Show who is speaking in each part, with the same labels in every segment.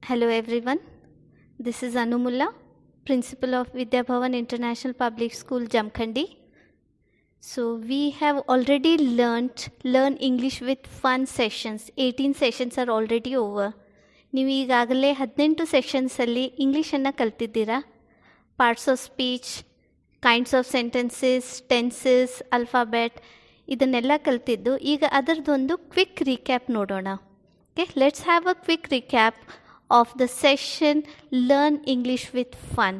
Speaker 1: Hello everyone, this is Anu Mulla, Principal of Vidya Bhavan International Public School, Jamkhandi. So we have already learn English with fun sessions. 18 sessions are already over. ನೀವು ಈಗಾಗಲೇ 18 ಸೆಷನ್ಸಲ್ಲಿ ಇಂಗ್ಲೀಷನ್ನು ಕಲ್ತಿದ್ದೀರಾ. Parts of speech, kinds of sentences, tenses, alphabet ಇದನ್ನೆಲ್ಲ ಕಲ್ತಿದ್ದು. ಈಗ ಅದರದೊಂದು quick recap ನೋಡೋಣ. Okay, let's have a quick recap of the session Learn English with Fun.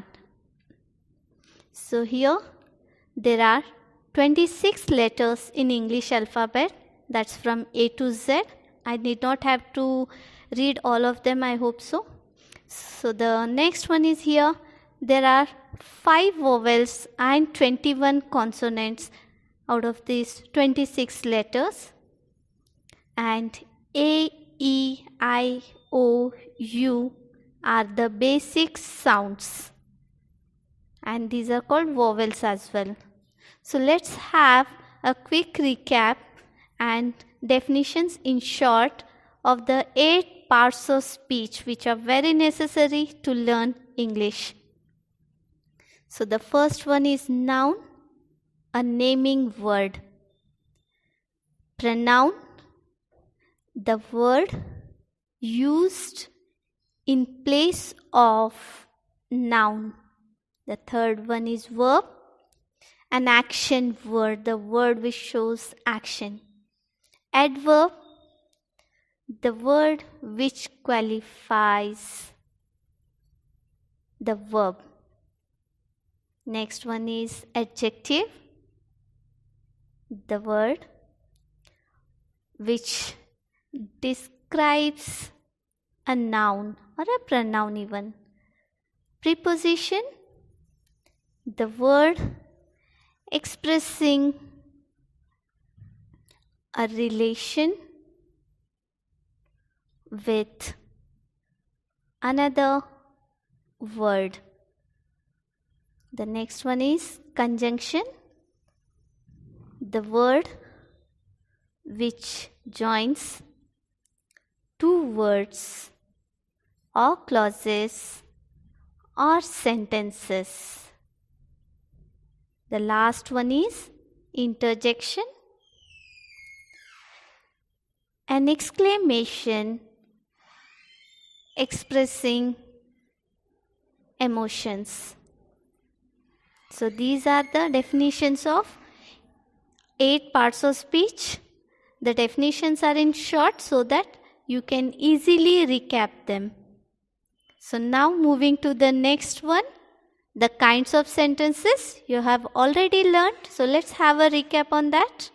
Speaker 1: So here there are 26 letters in English alphabet, that's from A to Z. I need not have to read all of them, I hope so. So the next one is here, there are 5 vowels and 21 consonants out of these 26 letters, and A, E, I, O, U are the basic sounds, and these are called vowels as well. So let's have a quick recap and definitions in short of the 8 parts of speech which are very necessary to learn English. So the first one is noun, a naming word. Pronoun, the word used in place of noun. The third one is verb, an action word, the word which shows action. Adverb, the word which qualifies the verb. Next one is adjective, the word which describes a noun or a pronoun even. Preposition, the word expressing a relation with another word. The next one is conjunction, the word which joins 2 words or clauses or sentences. The last one is interjection, an exclamation expressing emotions. So these are the definitions of 8 parts of speech. The definitions are in short so that you can easily recap them. So now moving to the next one, the kinds of sentences you have already learned. So let's have a recap on that.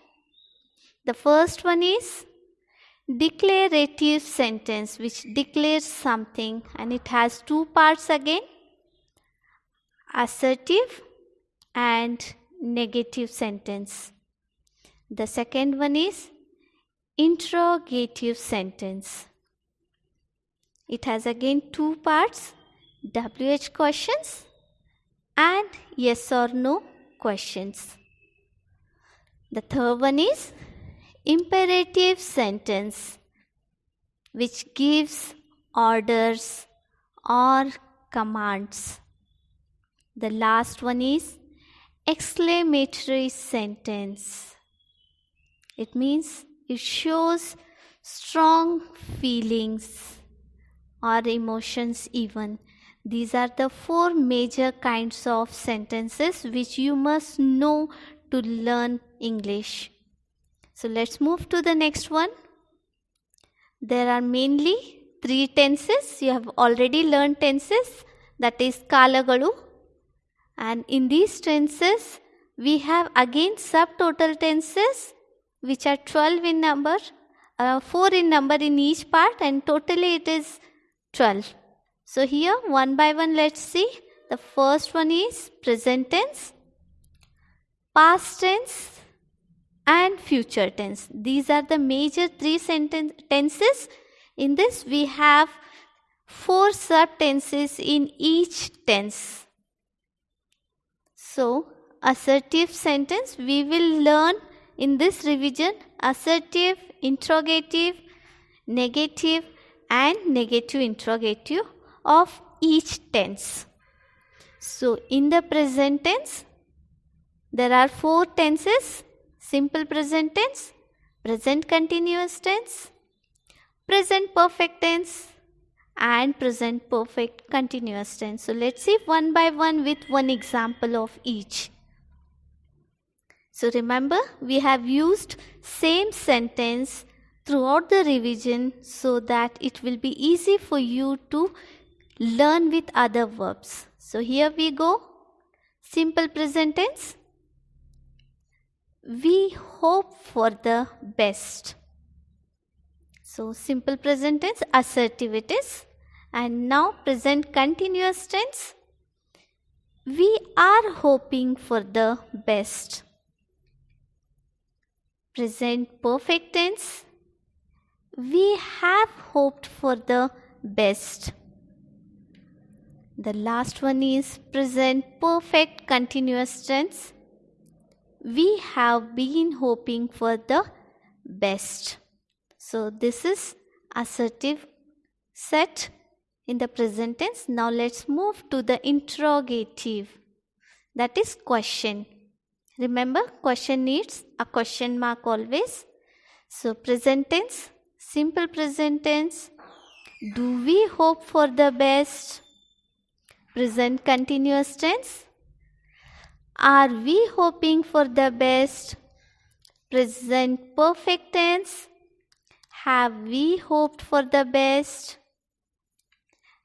Speaker 1: The first one is declarative sentence, which declares something, and it has 2 parts again, assertive and negative sentence. The second one is interrogative sentence. It has again 2 parts, WH questions and yes or no questions. The third one is imperative sentence, which gives orders or commands. The last one is exclamatory sentence. It means it shows strong feelings or emotions even. These are the 4 major kinds of sentences which you must know to learn English. So let's move to the next one. There are mainly 3 tenses. You have already learned tenses, that is kalagalu. And in these tenses, we have again subtotal tenses which are 12 in number, 4 in number in each part, and totally it is 12. So here one by one let's see. The first one is present tense, past tense and future tense. These are the major 3 tenses. In this we have 4 subtenses in each tense. So assertive sentence we will learn in this revision: assertive, interrogative, negative, and negative interrogative of each tense. So in the present tense, there are 4 tenses: simple present tense, present continuous tense, present perfect tense, and present perfect continuous tense. So let's see one by one with one example of each. So remember, we have used same sentence throughout the revision so that it will be easy for you to learn with other verbs. So here we go. Simple present tense. We hope for the best. So simple present tense, assertive it is. And now present continuous tense. We are hoping for the best. Present perfect tense. We have hoped for the best. The last one is present perfect continuous tense. We have been hoping for the best. So this is assertive set in the present tense. Now let's move to the interrogative, that is question. Remember, question needs a question mark always. So present tense, simple present tense. Do we hope for the best? Present continuous tense. Are we hoping for the best? Present perfect tense. Have we hoped for the best?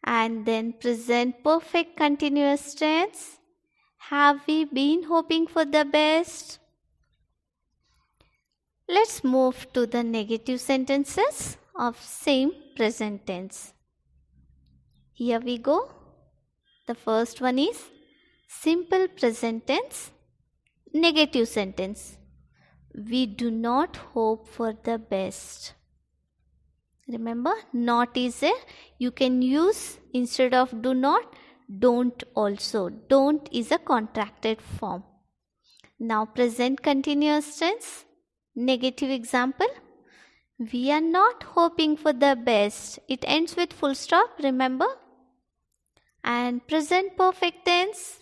Speaker 1: And then present perfect continuous tense. Have we been hoping for the best? Let's move to the negative sentences of same present tense. Here we go. The first one is simple present tense, negative sentence. We do not hope for the best. Remember, not is there. You can use instead of do not, don't also. Don't is a contracted form. Now present continuous tense, negative example. We are not hoping for the best. It ends with full stop, remember? And present perfect tense.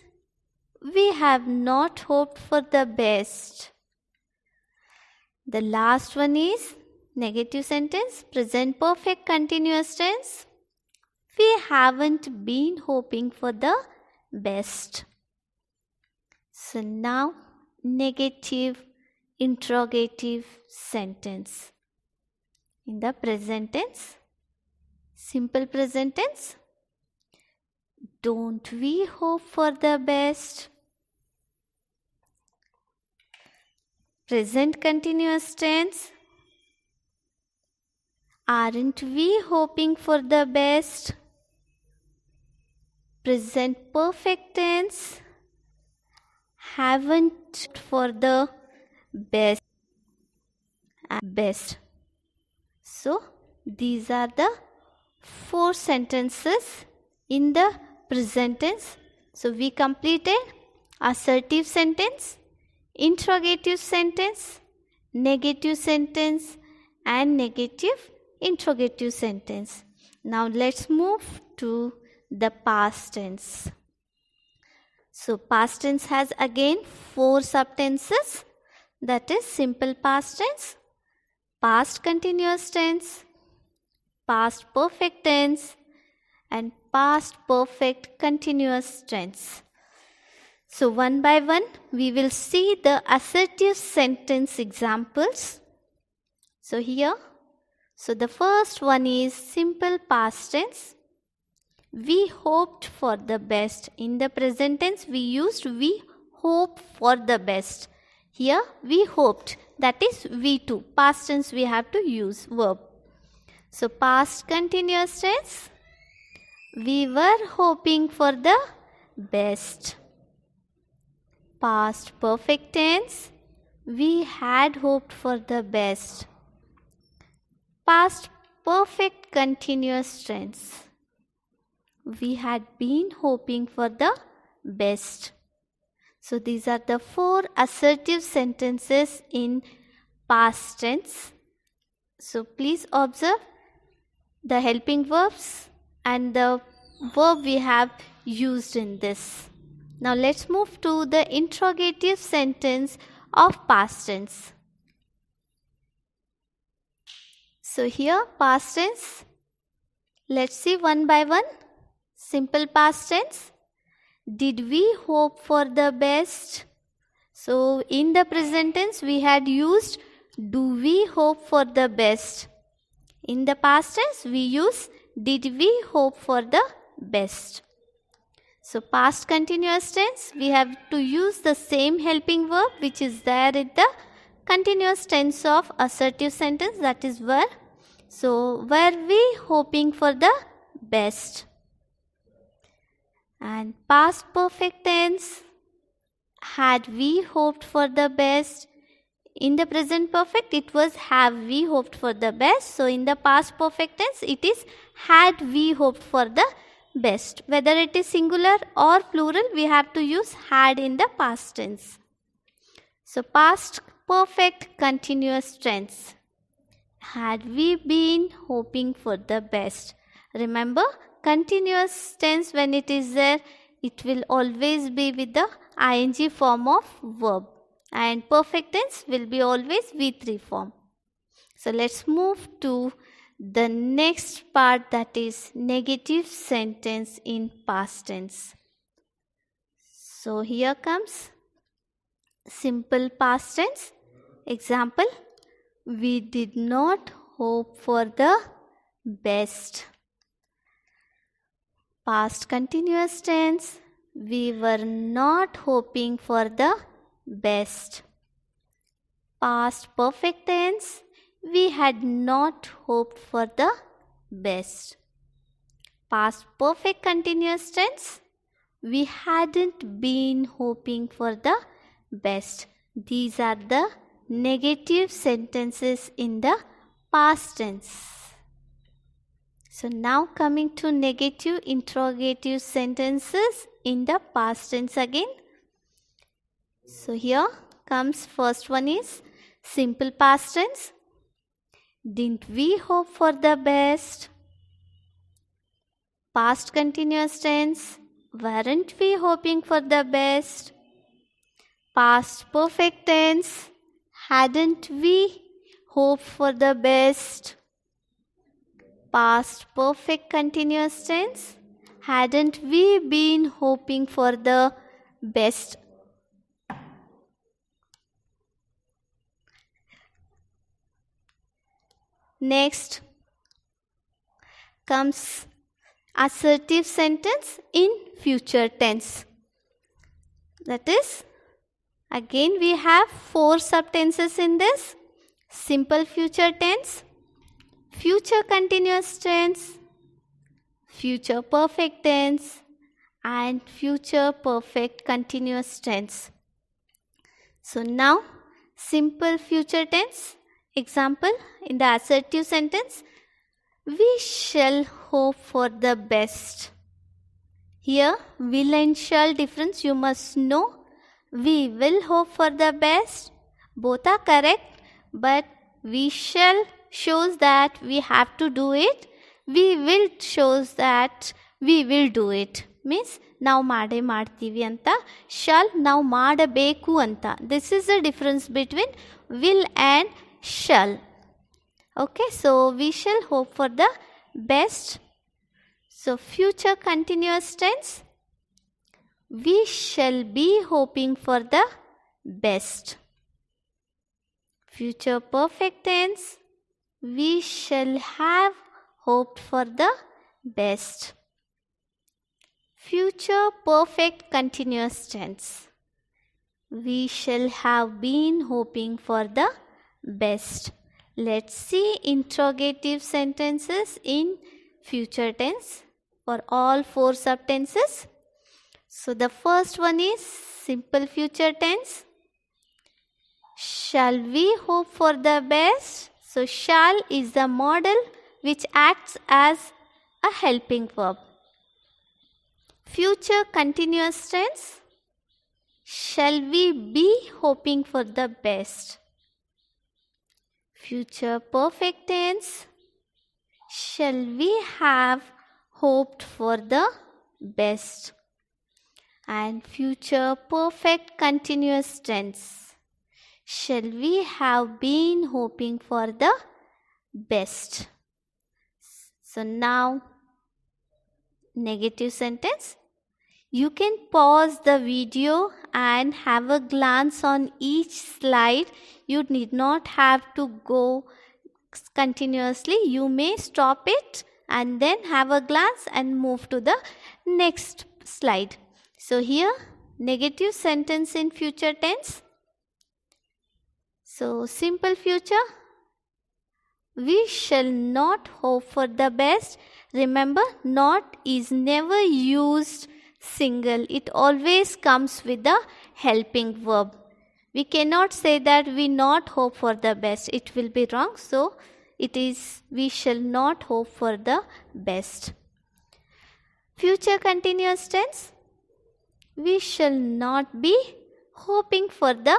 Speaker 1: We have not hoped for the best. The last one is negative sentence, present perfect continuous tense. We haven't been hoping for the best. So now negative interrogative sentence. In the present tense, simple present tense. Don't we hope for the best? Present continuous tense. Aren't we hoping for the best? Present perfect tense. Haven't for the best. So these are the 4 sentences in the present tense. So we completed assertive sentence, interrogative sentence, negative sentence, and negative interrogative sentence. Now let's move to the past tense. So past tense has again 4 subtenses, that is simple past tense, past continuous tense, past perfect tense, and past perfect continuous tense. So one by one we will see the assertive sentence examples. So here, so the first one is simple past tense. We hoped for the best. In the present tense we used we hope for the best. Here we hoped, that is we2. Past tense we have to use verb. So past continuous tense. We were hoping for the best. Past perfect tense. We had hoped for the best. Past perfect continuous tense. We had been hoping for the best. So these are the 4 assertive sentences in past tense. So please observe, the helping verbs and the verb we have used in this. Now let's move to the interrogative sentence of past tense. So here past tense, let's see one by one. Simple past tense. Did we hope for the best? So in the present tense we had used do we hope for the best. In the past tense we use did we hope for the best. So past continuous tense we have to use the same helping verb which is there in the continuous tense of assertive sentence, that is were. So were we hoping for the best? And past perfect tense, had we hoped for the best? In the present perfect it was have we hoped for the best. So in the past perfect tense it is had we hoped for the best. Whether it is singular or plural we have to use had in the past tense. So past perfect continuous tense. Had we been hoping for the best? Remember, continuous tense when it is there, it will always be with the ing form of verb, and perfect tense will be always V3 form. So let's move to the next part, that is negative sentence in past tense. So here comes simple past tense. Example, we did not hope for the best. Past continuous tense, we were not hoping for the best. Past perfect tense, we had not hoped for the best. Past perfect continuous tense, we hadn't been hoping for the best. These are the negative sentences in the past tense. So now coming to negative interrogative sentences in the past tense again. So here comes first one is simple past tense. Didn't we hope for the best? Past continuous tense. Weren't we hoping for the best? Past perfect tense. Hadn't we hoped for the best? Past perfect continuous tense. Hadn't we been hoping for the best? Next comes assertive sentence in future tense. That is, again we have 4 subtenses in this. Simple future tense, future continuous tense, future perfect tense, and future perfect continuous tense. So now simple future tense. Example, in the assertive sentence, we shall hope for the best. Here will and shall difference you must know. We will hope for the best. Both are correct, but we shall shows that we have to do it. We will shows that we will do it. Means ನಾವು ಮಾಡೇ ಮಾಡ್ತೀವಿ ಅಂತ. Shall ನಾವು ಮಾಡಬೇಕು ಅಂತ. This is the difference between will and shall. Okay, so we shall hope for the best. So future continuous tense, we shall be hoping for the best. Future perfect tense, we shall have hoped for the best. Future perfect continuous tense, we shall have been hoping for the best. Let's see interrogative sentences in future tense for all 4 subtenses. So the first one is simple future tense. Shall we hope for the best? So shall is the model which acts as a helping verb. Future continuous tense. Shall we be hoping for the best? Future perfect tense. shall we have hoped for the best. And future perfect continuous tense, shall we have been hoping for the best. So now negative sentence. You can pause the video and have a glance on each slide. You need not have to go continuously. You may stop it and then have a glance and move to the next slide. So here negative sentence in future tense. So simple future. We shall not hope for the best. Remember, not is never used single. It always comes with a helping verb. We cannot say that we not hope for the best. It will be wrong. So it is we shall not hope for the best. Future continuous tense. We shall not be hoping for the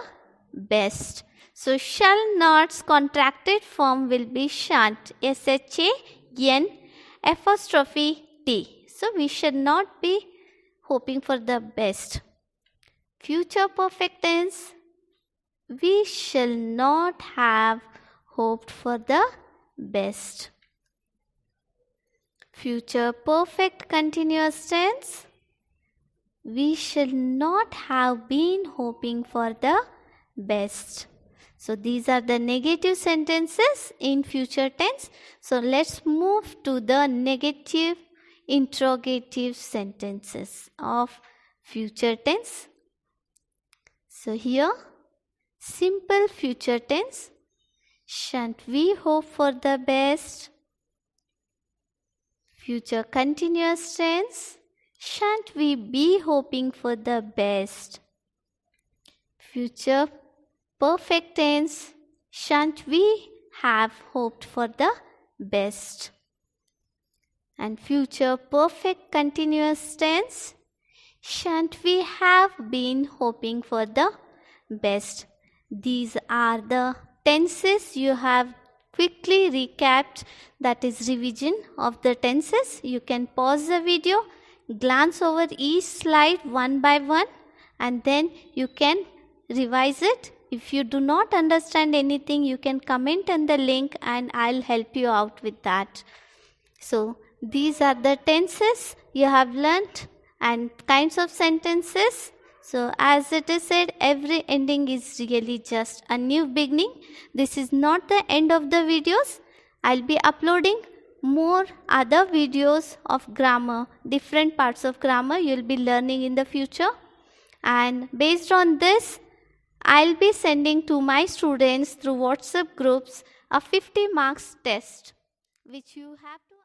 Speaker 1: best. So shall not's contracted form will be shan't. S-H-A-N''T. So we should not be hoping for the best. Future perfect tense. We shall not have hoped for the best. Future perfect continuous tense. We shall not have been hoping for the best. So these are the negative sentences in future tense. So let's move to the negative interrogative sentences of future tense. So here, simple future tense. Shan't we hope for the best? Future continuous tense. Shan't we be hoping for the best? Future perfect tense. Shan't we have hoped for the best? And future perfect continuous tense. Shan't we have been hoping for the best? These are the tenses you have quickly recapped. That is revision of the tenses. You can pause the video, glance over each slide one by one, and then you can revise it. If you do not understand anything, you can comment on the link and I'll help you out with that. So these are the tenses you have learnt and kinds of sentences. So as it is said, every ending is really just a new beginning. This is not the end of the videos. I'll be uploading more other videos of grammar, different parts of grammar you'll be learning in the future. And based on this, I'll be sending to my students through WhatsApp groups a 50 marks test, which you have to